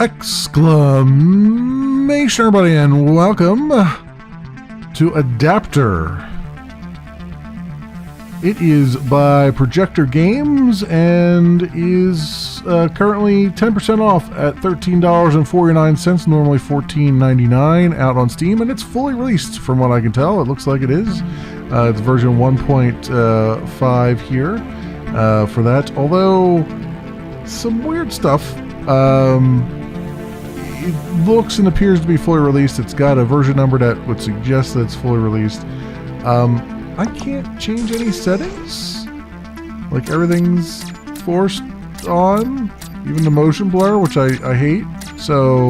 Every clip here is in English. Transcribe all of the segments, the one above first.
Exclamation, everybody, and welcome to Adaptr. It is by Projector Games and is currently 10% off at $13.49, normally $14.99 out on Steam, and it's fully released from what I can tell. It looks like it is. It's version 1.5 here for that, although some weird stuff. It looks and appears to be fully released. It's got a version number that would suggest that it's fully released. I can't change any settings. Like, everything's forced on, even the motion blur, which I hate. So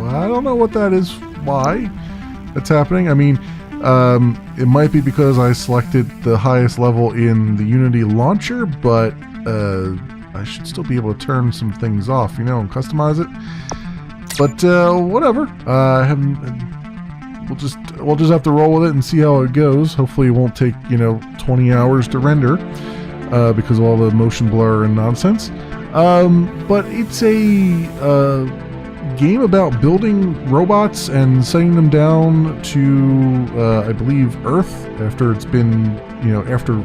I don't know what that is, why that's happening. I mean, it might be because I selected the highest level in the Unity launcher, but I should still be able to turn some things off, you know, and customize it. But whatever. We'll just have to roll with it and see how it goes. Hopefully, it won't take 20 hours to render because of all the motion blur and nonsense. But it's a game about building robots and sending them down to, I believe, Earth after it's been, after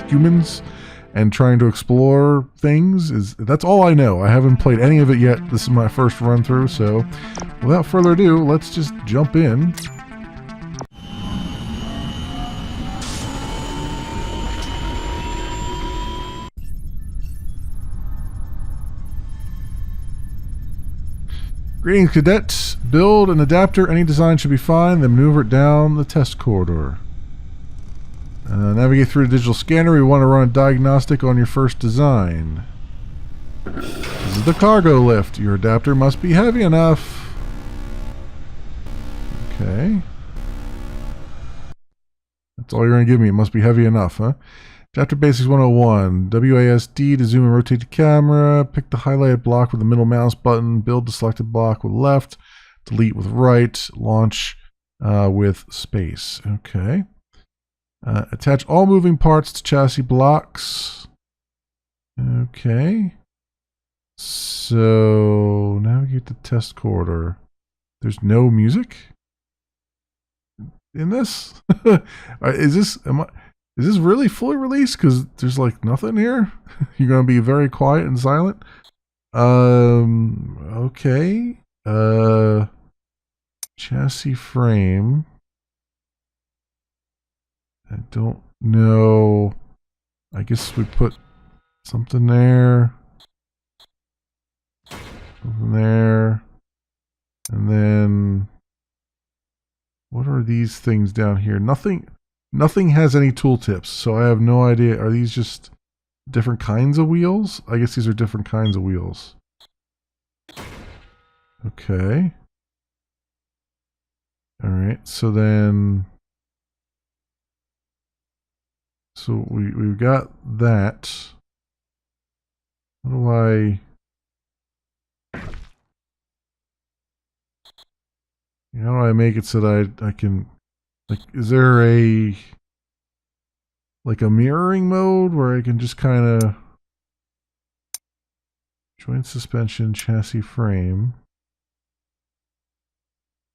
humans. And trying to explore things. That's all I know. I haven't played any of it yet. This is my first run through, so without further ado, let's just jump in. Greetings, cadets. Build an adapter. Any design should be fine. Then maneuver it down the test corridor. Navigate through the digital scanner. We want to run a diagnostic on your first design. This is the cargo lift. Your adapter must be heavy enough. Okay. That's all you're going to give me. It must be heavy enough, huh? Adapter Basics 101. WASD to zoom and rotate the camera. Pick the highlighted block with the middle mouse button. Build the selected block with left. Delete with right. Launch with space. Okay. Attach all moving parts to chassis blocks. Okay. So, navigate the test corridor. There's no music in this? Is this really fully released? Because there's like nothing here. You're going to be very quiet and silent. Okay. Chassis frame. I don't know. I guess we put something there. Something there. And then what are these things down here? Nothing has any tooltips, so I have no idea. Are these just different kinds of wheels? I guess these are different kinds of wheels. Okay. Alright, so then we've got that. How do I make it so that I can, like, is there a mirroring mode where I can just kind of joint suspension chassis frame?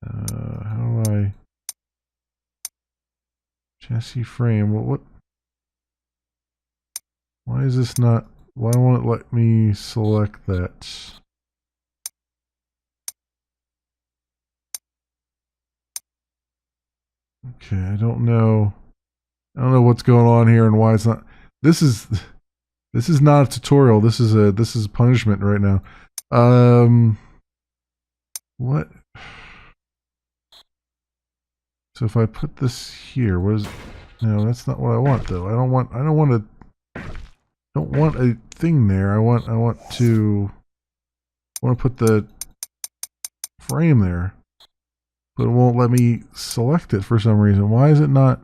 How do I chassis frame? What? Why is this not? Why won't it let me select that? Okay, I don't know. I don't know what's going on here and why it's not. This is not a tutorial. This is punishment right now. What? So if I put this here, what is? No, that's not what I want though. I don't want a thing there. I want to put the frame there, but it won't let me select it for some reason. Why is it not?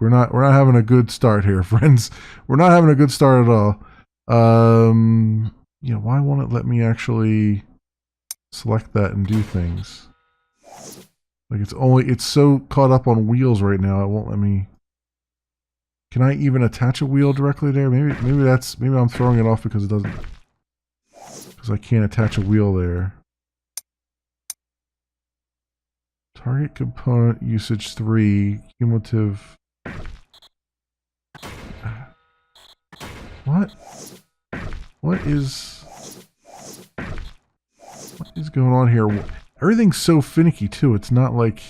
We're not having a good start here, friends. We're not having a good start at all. Why won't it let me actually select that and do things? Like it's so caught up on wheels right now, it won't let me. Can I even attach a wheel directly there? Maybe I'm throwing it off because it doesn't. because I can't attach a wheel there. Target component usage 3, cumulative. What? What is going on here? Everything's so finicky too. It's not like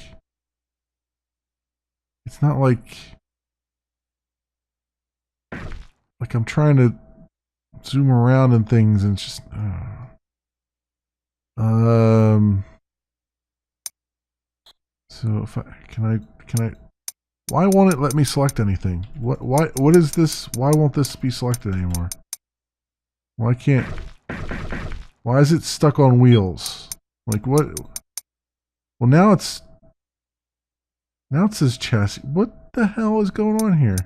I'm trying to zoom around and things and it's just so if can I why won't it let me select anything? What is this? Why won't this be selected anymore? Why is it stuck on wheels? Like what? Well, now it says chassis. What the hell is going on here?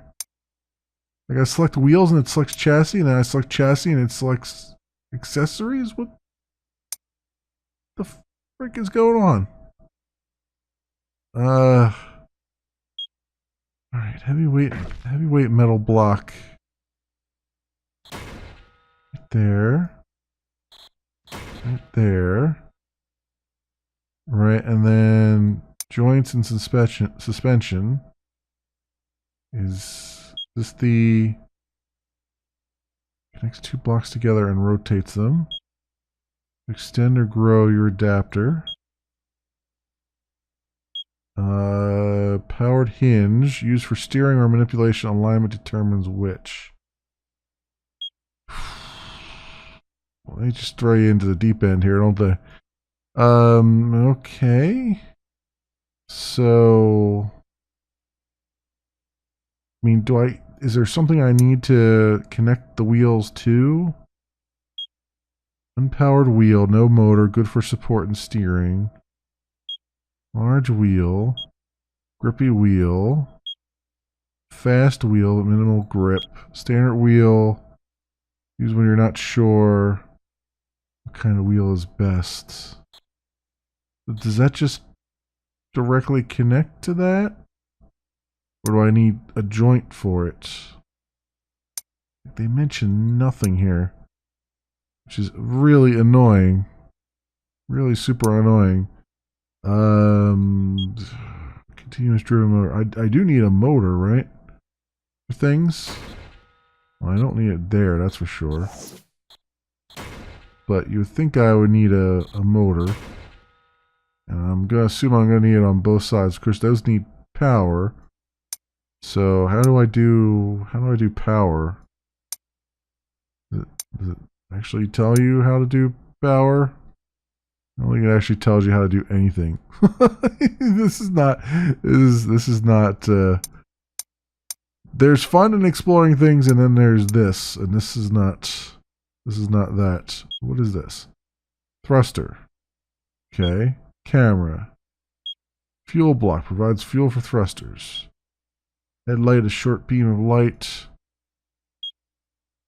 Like I select wheels and it selects chassis, and then I select chassis and it selects accessories? What the frick is going on? Alright, heavyweight metal block. Right there. Right there. Right, and then joints and suspension. Is this the connects two blocks together and rotates them? Extend or grow your adapter. Powered hinge used for steering or manipulation. Alignment determines which. Well, they just throw you into the deep end here, don't they? Okay. So, I mean, is there something I need to connect the wheels to? Unpowered wheel, no motor, good for support and steering. Large wheel, grippy wheel, fast wheel, minimal grip, standard wheel, use when you're not sure what kind of wheel is best. Does that just directly connect to that? Or do I need a joint for it? They mention nothing here, which is really annoying. Really super annoying. Continuous driven motor. I do need a motor, right? For things. Well, I don't need it there, that's for sure. But you would think I would need a motor. And I'm gonna assume I'm gonna need it on both sides. Of course, those need power. So how do I do power? Does it actually tell you how to do power? I don't think it actually tells you how to do anything. This is not. There's fun in exploring things, and then there's this, and this is not. This is not that. What is this? Thruster. Okay. Camera. Fuel block provides fuel for thrusters. Headlight, a short beam of light.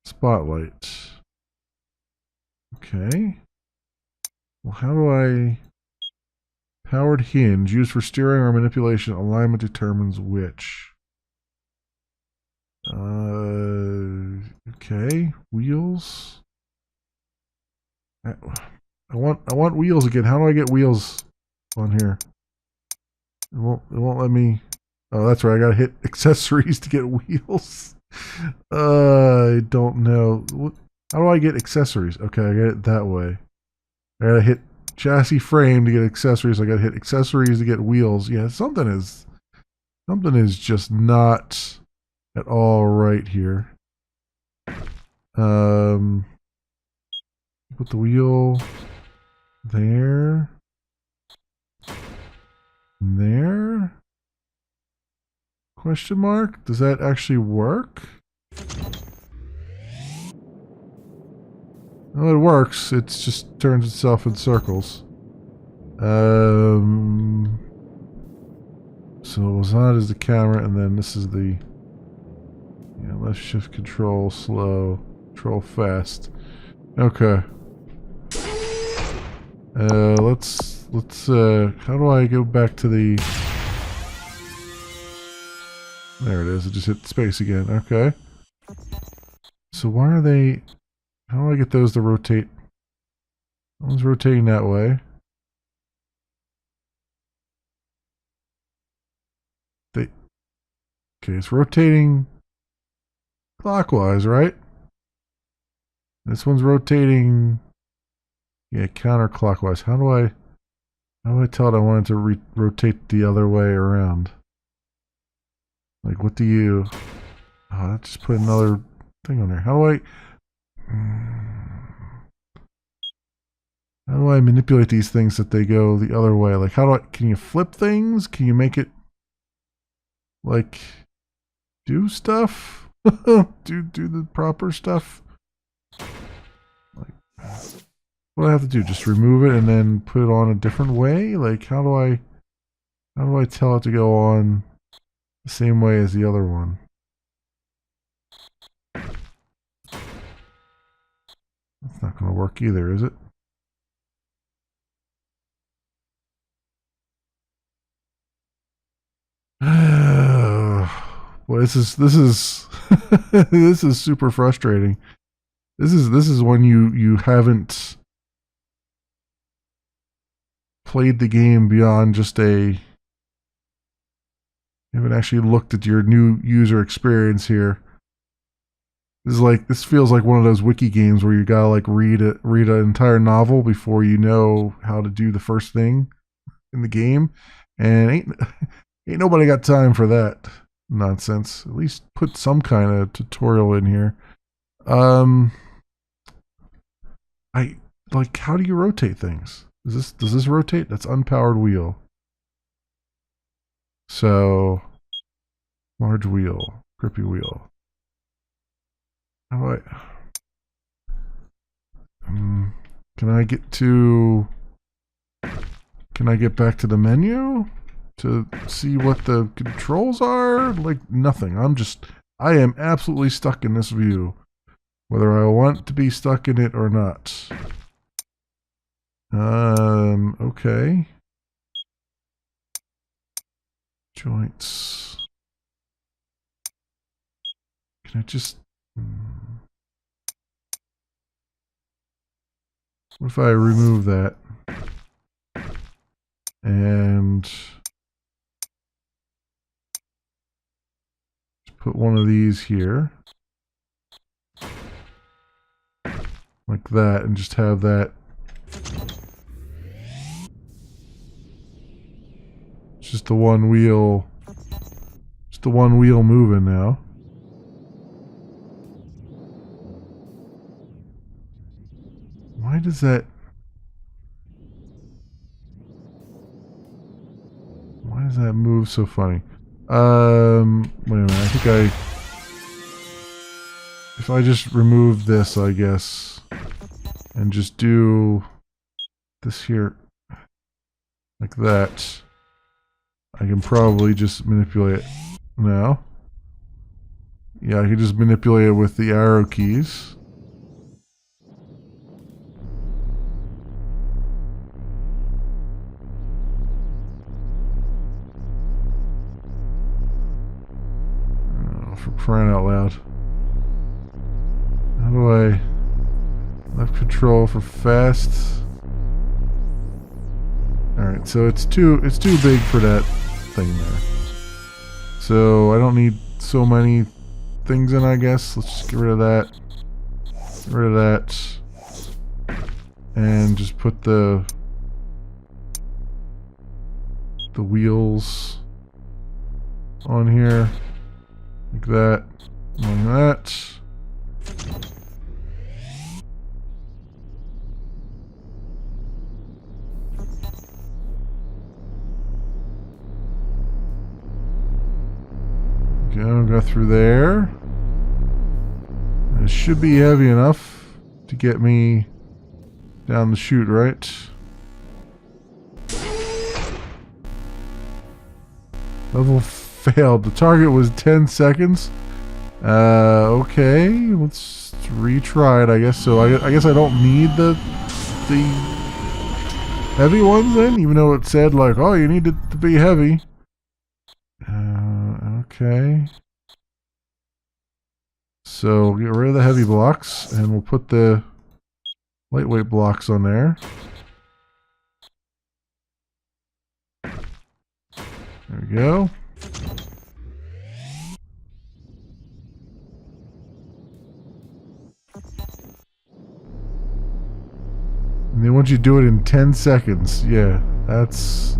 Spotlight. Okay. Well, how do I... Powered hinge, used for steering or manipulation, alignment determines which. Okay, wheels. I want wheels again. How do I get wheels on here? It won't let me... Oh, that's right, I gotta hit accessories to get wheels. I don't know. How do I get accessories? Okay, I get it that way. I gotta hit chassis frame to get accessories. I gotta hit accessories to get wheels. Yeah, something is just not at all right here. Put the wheel there. There. Question mark? Does that actually work? Oh, it works. It just turns itself in circles. So Lazad is the camera, and then this is the left shift control, slow, control fast. Okay. Let's how do I go back to the... There it is. It just hit space again. Okay. So why are they... How do I get those to rotate That one's rotating that way. Okay, it's rotating clockwise, right? This one's rotating, yeah, counterclockwise. How do I tell it I want it to rotate the other way around? Like, what do you... Oh, that just put another thing on there. How do I manipulate these things that they go the other way? Like, can you flip things? Can you make it, like, do stuff? do the proper stuff? Like, what do I have to do? Just remove it and then put it on a different way? Like, how do I tell it to go on the same way as the other one? That's not going to work either, is it? Well, this is this is super frustrating. This is when you haven't played the game beyond just you haven't actually looked at your new user experience here. This feels like one of those wiki games where you gotta like read an entire novel before you know how to do the first thing in the game, and ain't nobody got time for that nonsense. At least put some kind of tutorial in here. I like, how do you rotate things? Does this rotate? That's unpowered wheel. So large wheel, grippy wheel. How do can I get back to the menu to see what the controls are? Like, nothing. I am absolutely stuck in this view, whether I want to be stuck in it or not. Okay. Joints. Can I just... What if I remove that? And... put one of these here. Like that, and just have that... It's just the one wheel... Just the one wheel moving now. Why does that... Why does that move so funny? Wait a minute, I think if I just remove this, I guess, and just do this here, like that, I can probably just manipulate it now. Yeah, I can just manipulate it with the arrow keys. For crying out loud. How do I... Left control for fast. Alright, so it's too big for that thing there. So I don't need so many things in, I guess. Let's just get rid of that. Get rid of that. And just put the wheels on here. Like that, like that. Okay, I'll go through there. It should be heavy enough to get me down the chute, right? Level failed. The target was 10 seconds. Okay, let's retry it, I guess. So I guess I don't need the heavy ones then, even though it said like, oh, you need it to be heavy. Okay. So get rid of the heavy blocks, and we'll put the lightweight blocks on there. There we go. And they want you to do it in 10 seconds. Yeah, that's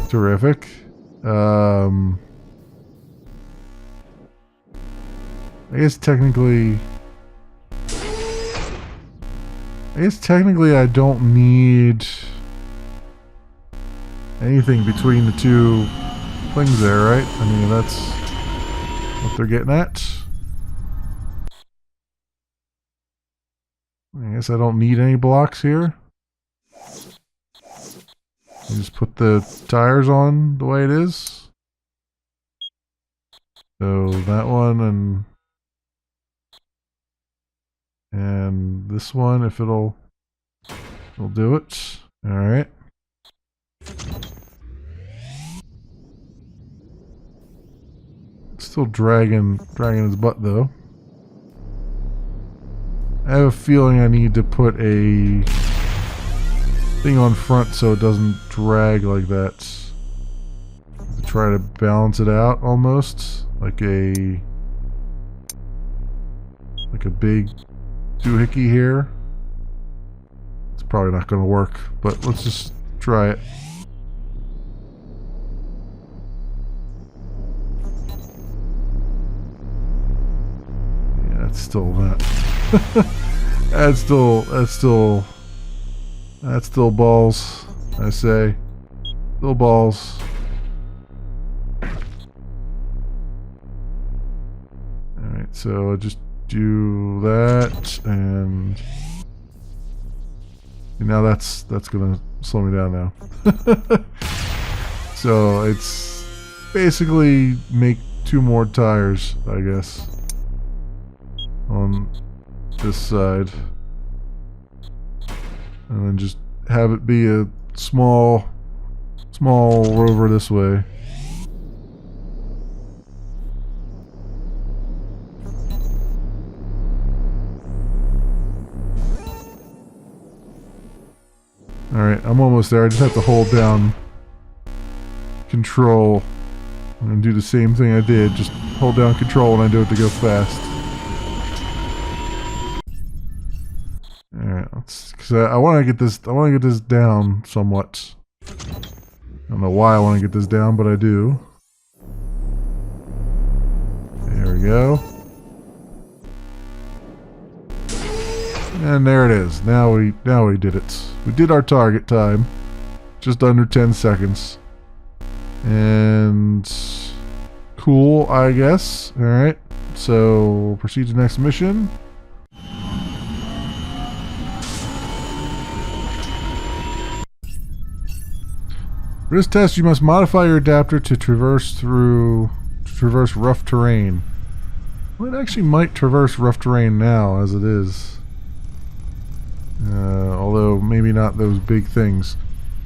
terrific. I guess technically I don't need anything between the two things there, right? I mean, that's what they're getting at. I guess I don't need any blocks here. You just put the tires on the way it is. So that one and this one, if it'll do it. All right. Still dragging his butt though. I have a feeling I need to put a thing on front so it doesn't drag like that. To try to balance it out almost. Like a big doohickey here. It's probably not going to work, but let's just try it. Yeah, it's still not. That's still balls, I say. Still balls. Alright, so I'll just do that, and now that's gonna slow me down now. So it's basically make 2 more tires, I guess, on this side, and then just have it be a small rover this way. Alright, I'm almost there. I just have to hold down control. I'm going to do the same thing I did. Just hold down control when I do it to go fast. Alright, because I want to get this down somewhat. I don't know why I want to get this down, but I do. There we go. And there it is. Now we did it. We did our target time. Just under 10 seconds. And cool, I guess. Alright. So we'll proceed to the next mission. For this test, you must modify your adapter to traverse rough terrain. Well, it actually might traverse rough terrain now, as it is. Although maybe not those big things.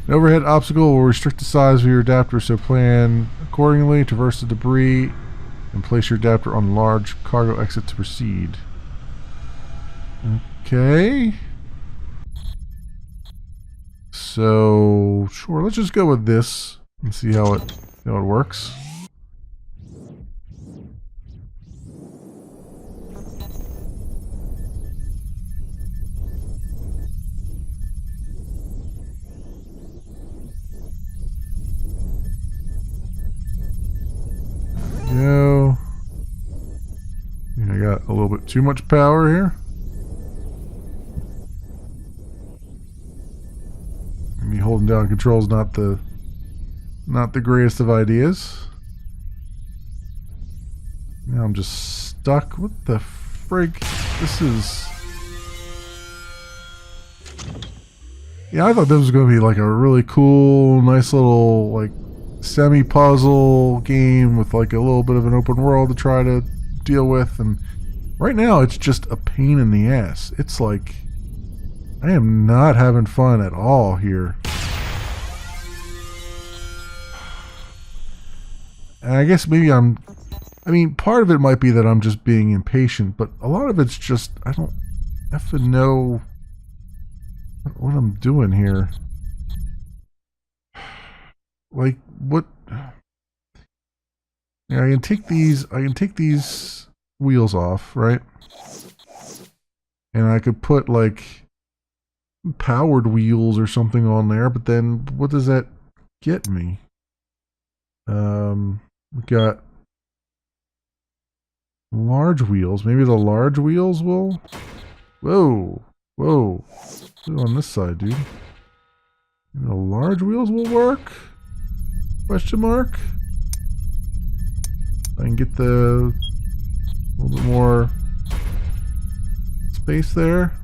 An overhead obstacle will restrict the size of your adapter, so plan accordingly. Traverse the debris and place your adapter on large cargo exit to proceed. Okay. So sure, let's just go with this and see how it works. Go. I got a little bit too much power here. Me holding down controls not the greatest of ideas. Now I'm just stuck. What the frig? This is... Yeah, I thought this was going to be like a really cool, nice little like semi-puzzle game with like a little bit of an open world to try to deal with, and right now it's just a pain in the ass. It's like I am not having fun at all here. And I guess maybe I mean, part of it might be that I'm just being impatient, but a lot of it's just I effing know what I'm doing here. Like, what? Yeah, I can take these wheels off, right? And I could put, like, powered wheels or something on there, but then what does that get me? We got large wheels. Maybe the large wheels will... Whoa. Whoa. Put it on this side, dude. Maybe the large wheels will work? Question mark? I can get the... a little bit more space there.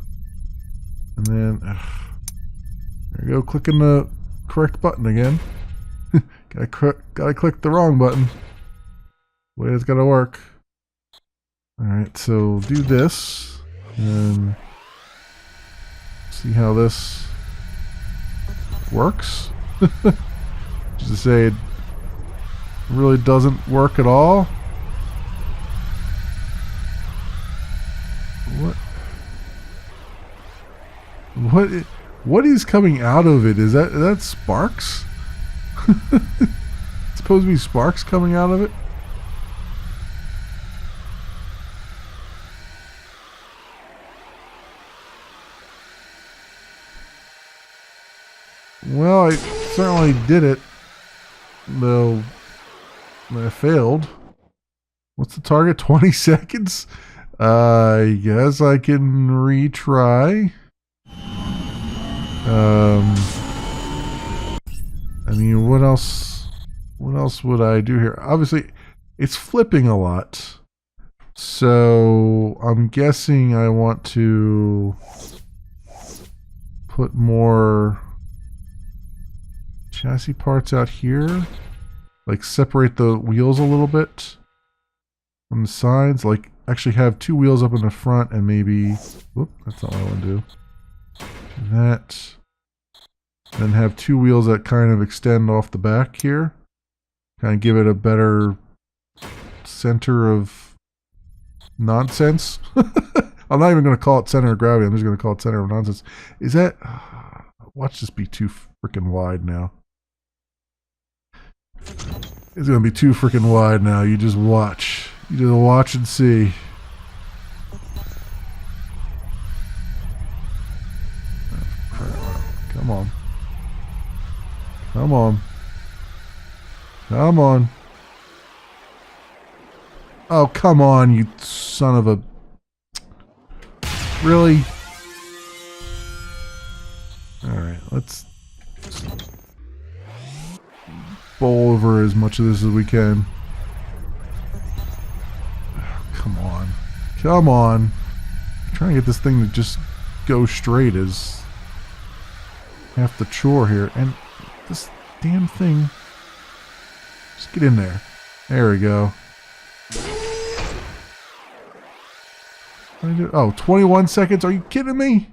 And then... there you go. Clicking the correct button again. Gotta click the wrong button. The way it's gotta work. Alright, so do this. And see how this works. Just to say it really doesn't work at all. What is coming out of it? Is that sparks? It's supposed to be sparks coming out of it? Well, I certainly did it, though I failed. What's the target? 20 seconds? I guess I can retry. I mean, what else would I do here? Obviously, it's flipping a lot. So, I'm guessing I want to put more chassis parts out here. Like, separate the wheels a little bit from the sides. Like, actually have two wheels up in the front and maybe... Whoop, that's not what I want to do. Do that. Then have two wheels that kind of extend off the back here. Kind of give it a better center of nonsense. I'm not even going to call it center of gravity. I'm just going to call it center of nonsense. Is that... watch this be too freaking wide now. It's going to be too freaking wide now. You just watch. You just watch and see. Come on. Come on. Come on. Oh, come on, you son of a... Really? Alright, let's bowl over as much of this as we can. Oh, come on. Come on. I'm trying to get this thing to just go straight is half the chore here. And this damn thing... Just get in there. There we go. Oh, 21 seconds? Are you kidding me?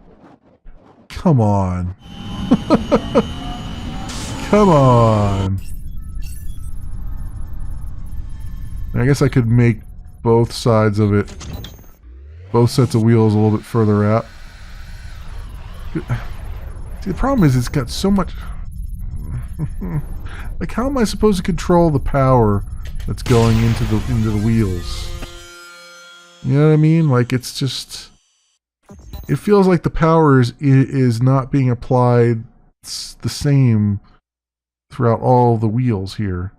Come on. Come on. I guess I could make both sides of it, both sets of wheels a little bit further out. See, the problem is it's got so much... Like, how am I supposed to control the power that's going into the wheels? You know what I mean? Like, it's just... It feels like the power is not being applied the same throughout all the wheels here.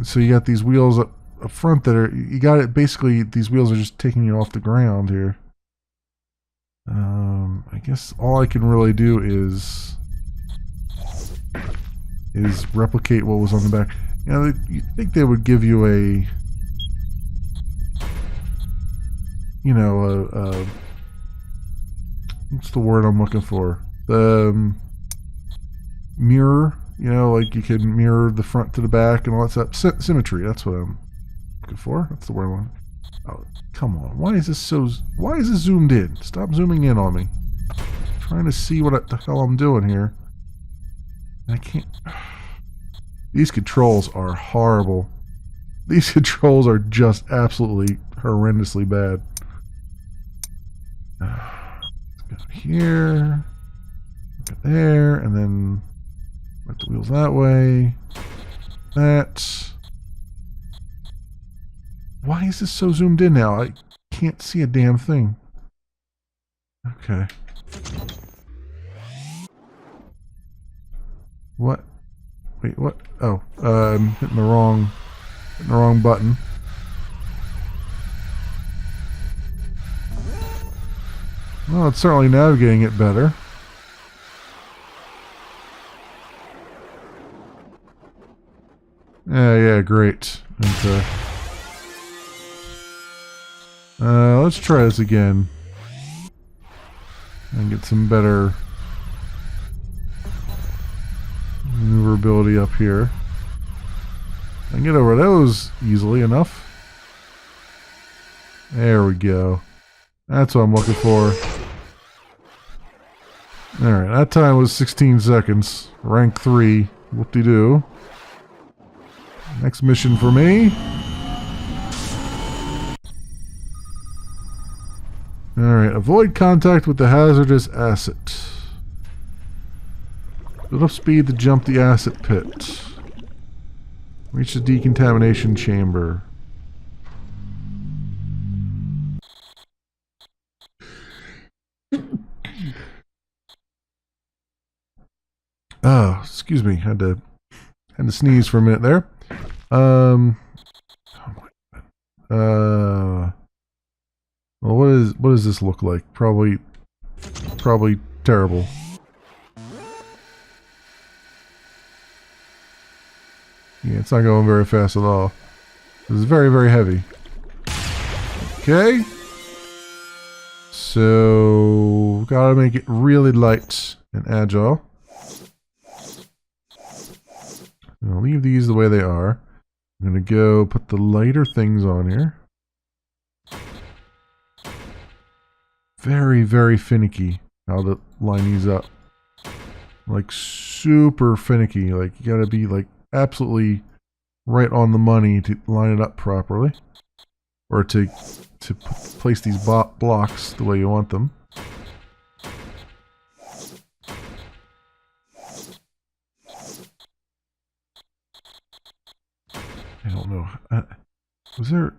So you got these wheels up front that are... You got it... Basically, these wheels are just taking you off the ground here. I guess all I can really do is replicate what was on the back. You know, you'd think they would give you a... You know, what's the word I'm looking for? The mirror, you know, like you can mirror the front to the back and all that stuff. Symmetry, that's what I'm looking for. That's the word I want. Oh, come on. Why is this zoomed in? Stop zooming in on me. I'm trying to see what the hell I'm doing here. I can't... These controls are horrible. These controls are just absolutely horrendously bad. Down here. There, and then put the wheels that way. That. Why is this so zoomed in now? I can't see a damn thing. Okay. What? Wait, what? Oh, I'm hitting the wrong button. Well, it's certainly navigating it better. Yeah, great. Okay. Let's try this again. And get some better maneuverability up here. I can get over those easily enough. There we go. That's what I'm looking for. Alright, that time was 16 seconds. Rank 3. Whoop-de-doo. Next mission for me. Alright, avoid contact with the hazardous asset. Build up speed to jump the asset pit. Reach the decontamination chamber. Oh, excuse me. Had to sneeze for a minute there. Oh my God. Well, what does this look like? Probably terrible. Yeah, it's not going very fast at all. It's very, very heavy. Okay. So, gotta make it really light and agile. I'll leave these the way they are. I'm gonna go put the lighter things on here. Very, very finicky how to line these up. Like super finicky. Like you gotta be like absolutely right on the money to line it up properly. Or to place these blocks the way you want them. I don't know. Was there...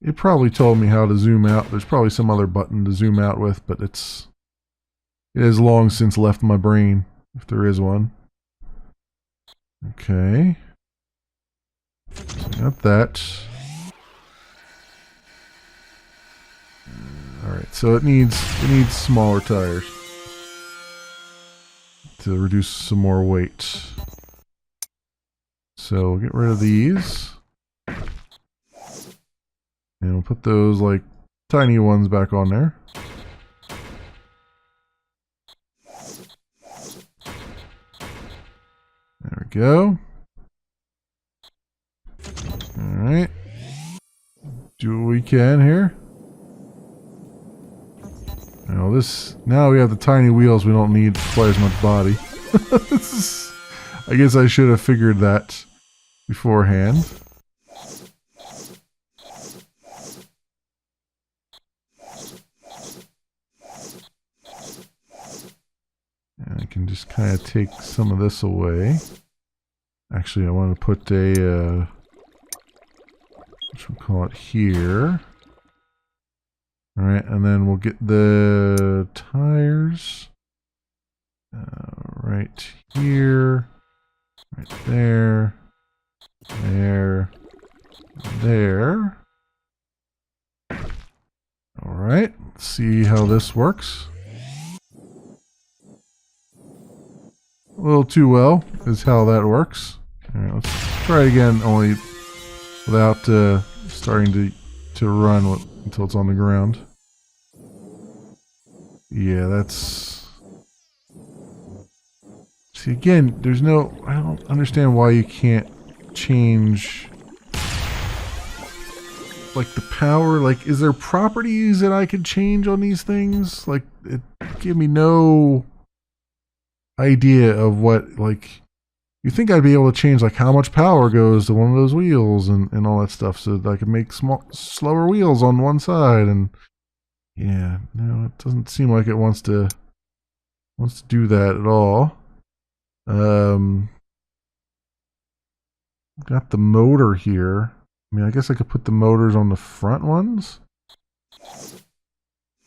It probably told me how to zoom out. There's probably some other button to zoom out with, but it has long since left my brain, if there is one. Okay. So got that. Alright, so it needs smaller tires to reduce some more weight. So we'll get rid of these. And we'll put those, like, tiny ones back on there. There we go. Alright. Do what we can here. Now we have the tiny wheels, we don't need quite as much body. I guess I should have figured that beforehand. And I can just kind of take some of this away. Actually, I want to put a, what should we call it, here. Alright, and then we'll get the tires. Right here. Right there. There. There. Alright, let's see how this works. A little too well is how that works. Alright, let's try it again, only without starting to run until it's on the ground. Yeah, that's... See, again, there's no... I don't understand why you can't change... like, the power. Like, is there properties that I could change on these things? Like, it gave me no idea of what, like... You think I'd be able to change, like, how much power goes to one of those wheels and all that stuff so that I could make slower wheels on one side and... Yeah, no, it doesn't seem like it wants to do that at all. Got the motor here. I mean, I guess I could put the motors on the front ones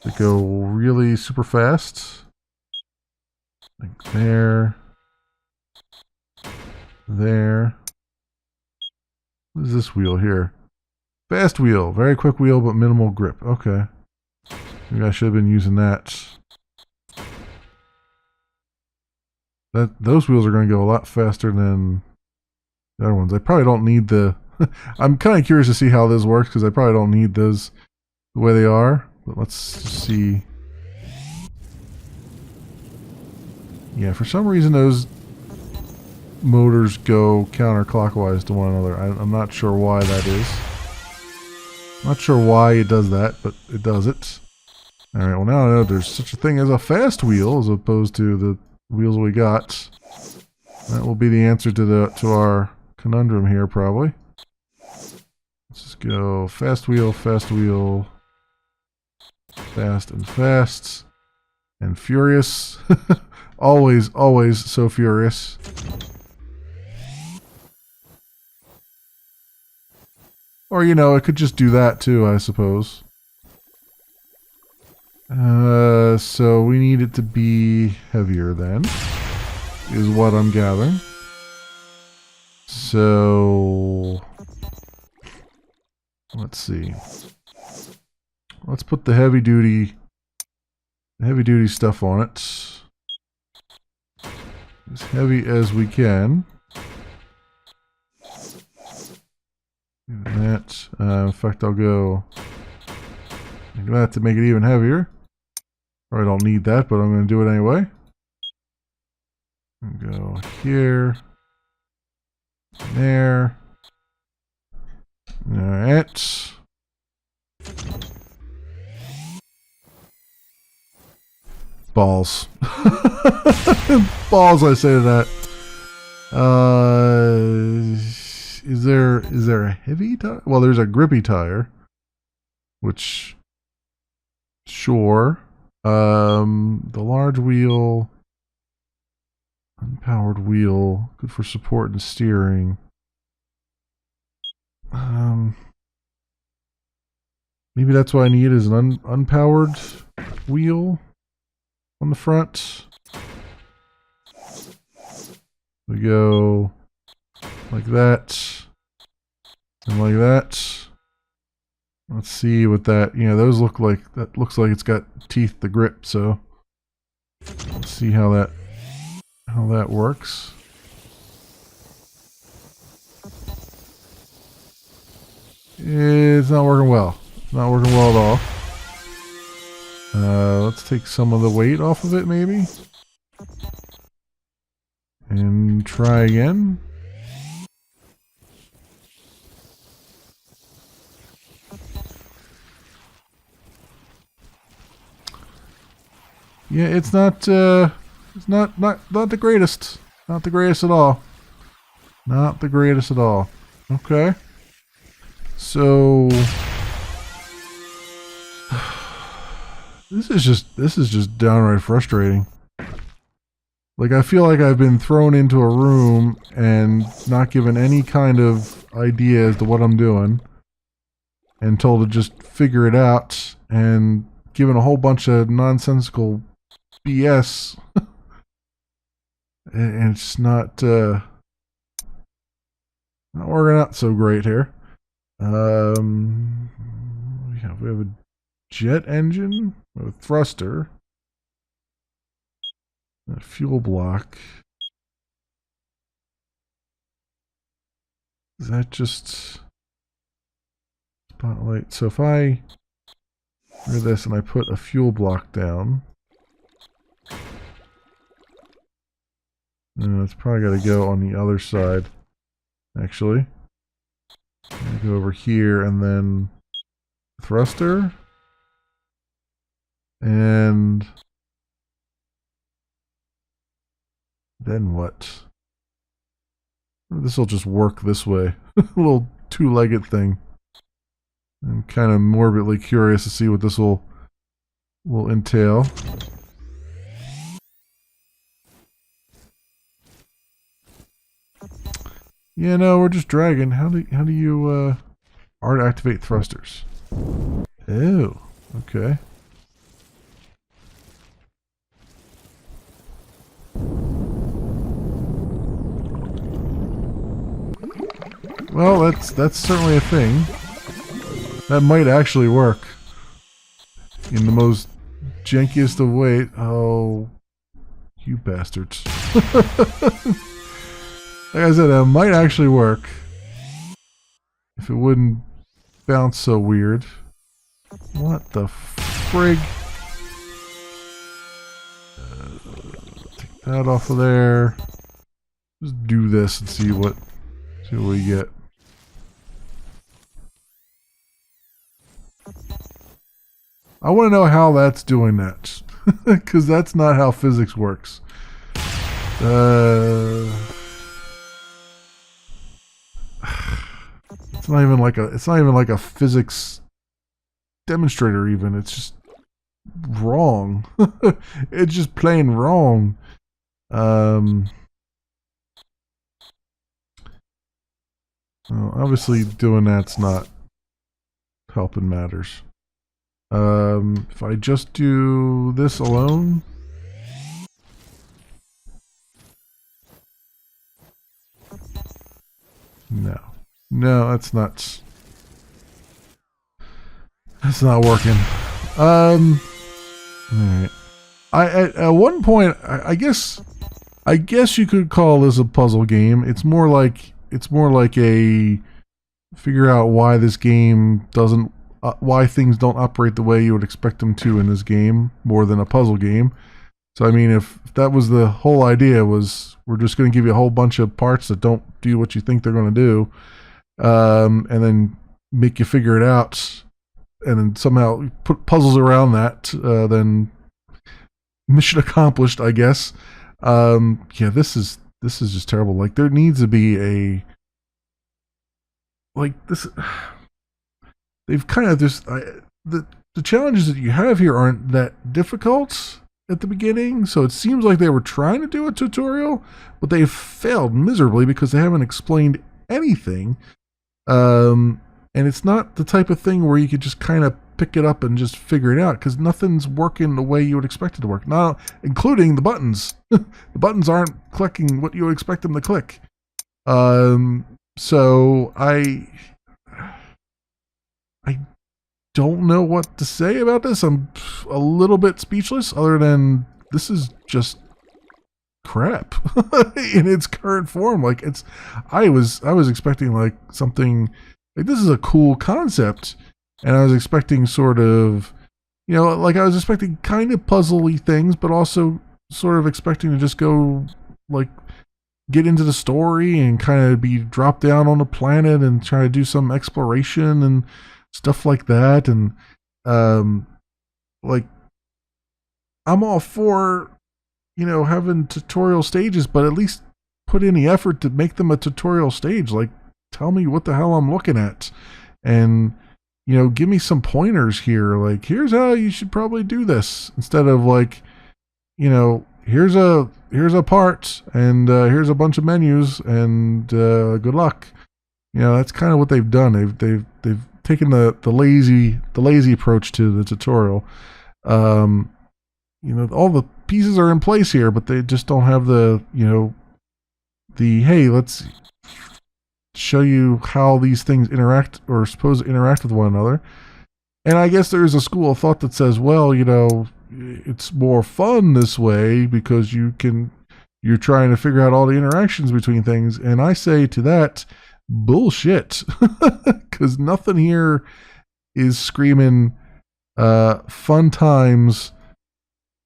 that go really super fast. Like there. There. What is this wheel here? Fast wheel. Very quick wheel, but minimal grip. Okay. Maybe I should have been using that. Those wheels are going to go a lot faster than the other ones. I probably don't need the... I'm kind of curious to see how this works, because I probably don't need those the way they are. But let's just see. Yeah, for some reason those motors go counterclockwise to one another. I'm not sure why that is. Not sure why it does that, but it does it. Alright, well now I know there's such a thing as a fast wheel as opposed to the wheels we got. That will be the answer to our conundrum here, probably. Let's just go fast wheel, fast and fast, and furious. Always, always so furious. Or, you know, it could just do that too, I suppose. So we need it to be heavier then, is what I'm gathering. So, let's see. Let's put the heavy duty stuff on it. As heavy as we can. That. In fact, I'll go like that to make it even heavier. Probably don't need that, but I'm going to do it anyway. And go here. There. Alright. Balls. Balls, I say to that. Is there a heavy tire? Well, there's a grippy tire. Which, sure. The large wheel, unpowered wheel, good for support and steering. Maybe that's what I need is an unpowered wheel on the front. We go like that and like that. Let's see what that, you know, those look like, that looks like it's got teeth to grip, so let's see how that works. It's not working well. Not working well at all. Let's take some of the weight off of it, maybe. And try again. Yeah, it's not the greatest. Not the greatest at all. Not the greatest at all. Okay. So this is just downright frustrating. Like, I feel like I've been thrown into a room and not given any kind of idea as to what I'm doing and told to just figure it out and given a whole bunch of nonsensical BS. And it's not working out so great here. We have a jet engine, a thruster, a fuel block. Is that just spotlight? So if I do this and I put a fuel block down, it's probably got to go on the other side, actually. Go over here and then thruster. And then what? This will just work this way. A little two-legged thing. I'm kind of morbidly curious to see what this will will entail. Yeah, no, we're just dragging. How do you art activate thrusters? Oh, okay. Well, that's certainly a thing. That might actually work. In the most jankiest of ways. Oh, you bastards. Like I said, that might actually work. If it wouldn't bounce so weird. What the frig? Take that off of there. Just do this and see what we get. I want to know how that's doing that. Because that's not how physics works. It's not even like a physics demonstrator even. It's just wrong. It's just plain wrong. Well, obviously doing that's not helping matters. If I just do this alone. No, that's not working. Alright. At one point, I guess you could call this a puzzle game. It's more like a figure out why this game doesn't, why things don't operate the way you would expect them to in this game, more than a puzzle game. So I mean, if that was the whole idea, was we're just going to give you a whole bunch of parts that don't do what you think they're going to do, and then make you figure it out, and then somehow put puzzles around that, then mission accomplished, I guess. Yeah, this is just terrible. Like, there needs to be a, like, this. They've kind of just the challenges that you have here aren't that difficult at the beginning, so it seems like they were trying to do a tutorial, but they've failed miserably because they haven't explained anything. And it's not the type of thing where you could just kind of pick it up and just figure it out, because nothing's working the way you would expect it to work, not including the buttons. The buttons aren't clicking what you would expect them to click. So I don't know what to say about this. I'm a little bit speechless, other than this is just crap in its current form. Like, I was expecting like something like, this is a cool concept, and I was expecting sort of, you know, like I was expecting kind of puzzly things, but also sort of expecting to just go like get into the story and kind of be dropped down on a planet and try to do some exploration and stuff like that. And like, I'm all for, you know, having tutorial stages, but at least put in the effort to make them a tutorial stage. Like, tell me what the hell I'm looking at, and, you know, give me some pointers here. Like, here's how you should probably do this, instead of like, you know, here's a part, and here's a bunch of menus, and good luck. You know, that's kind of what they've done. They've taken the lazy approach to the tutorial. You know, all the pieces are in place here, but they just don't have the, you know, the, hey, let's show you how these things interact, or are supposed to interact with one another. And I guess there's a school of thought that says, well, you know, it's more fun this way because you're trying to figure out all the interactions between things. And I say to that, bullshit, because nothing here is screaming fun times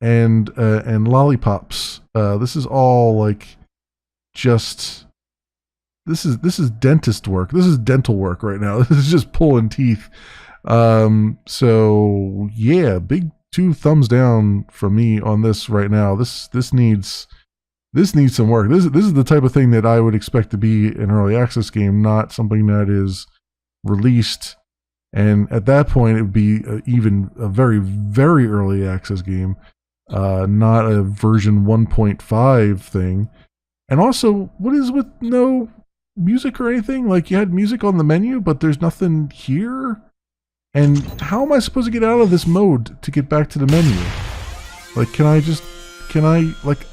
and lollipops. This is all like just, this is dentist work. This is dental work right now. This is just pulling teeth. So yeah, big 2 thumbs down from me on this right now. This needs some work. This is the type of thing that I would expect to be an early access game, not something that is released And at that point, it would be even a very, very early access game, not a version 1.5 thing. And also, what is with no music or anything? Like, you had music on the menu, but there's nothing here? And how am I supposed to get out of this mode to get back to the menu? Like,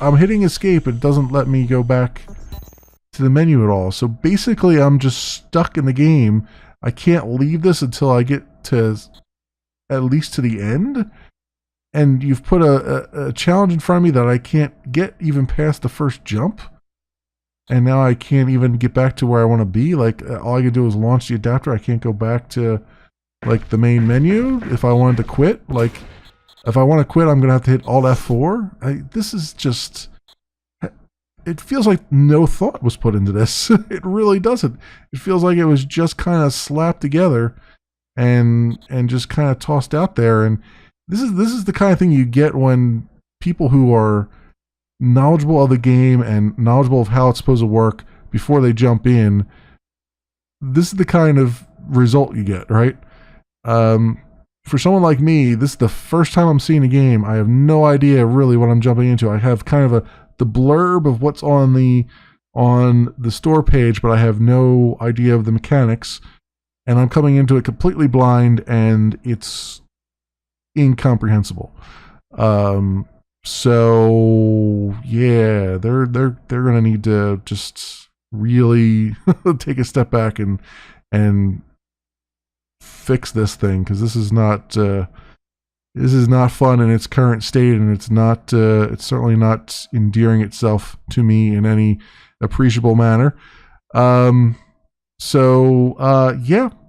I'm hitting escape, it doesn't let me go back to the menu at all. So basically, I'm just stuck in the game. I can't leave this until I get to at least to the end. And you've put a challenge in front of me that I can't get even past the first jump. And now I can't even get back to where I want to be. Like, all I can do is launch the adapter. I can't go back to, like, the main menu if I wanted to quit. Like, if I want to quit, I'm going to have to hit Alt F4. This is just... It feels like no thought was put into this. It really doesn't. It feels like it was just kind of slapped together and just kind of tossed out there. And this is the kind of thing you get when people who are knowledgeable of the game and knowledgeable of how it's supposed to work before they jump in. This is the kind of result you get, right? For someone like me, this is the first time I'm seeing a game. I have no idea really what I'm jumping into. I have kind of the blurb of what's on the store page, but I have no idea of the mechanics, and I'm coming into it completely blind, and it's incomprehensible. So yeah, they're gonna need to just really take a step back and fix this thing, because this is not fun in its current state, and it's certainly not endearing itself to me in any appreciable manner. Yeah,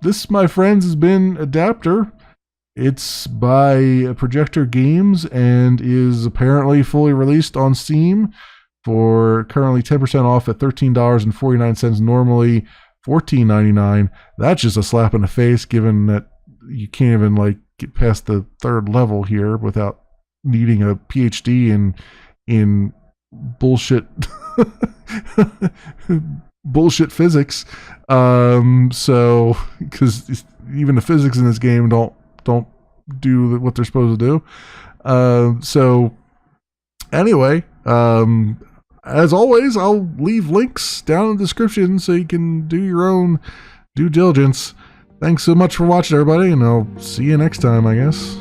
this, my friends, has been Adaptr. It's by Projector Games and is apparently fully released on Steam for currently 10% off at $13.49, normally $14.99. That's just a slap in the face, given that you can't even like get past the third level here without needing a PhD in bullshit bullshit physics. So because even the physics in this game don't do what they're supposed to do. So anyway, as always, I'll leave links down in the description so you can do your own due diligence. Thanks so much for watching, everybody, and I'll see you next time, I guess.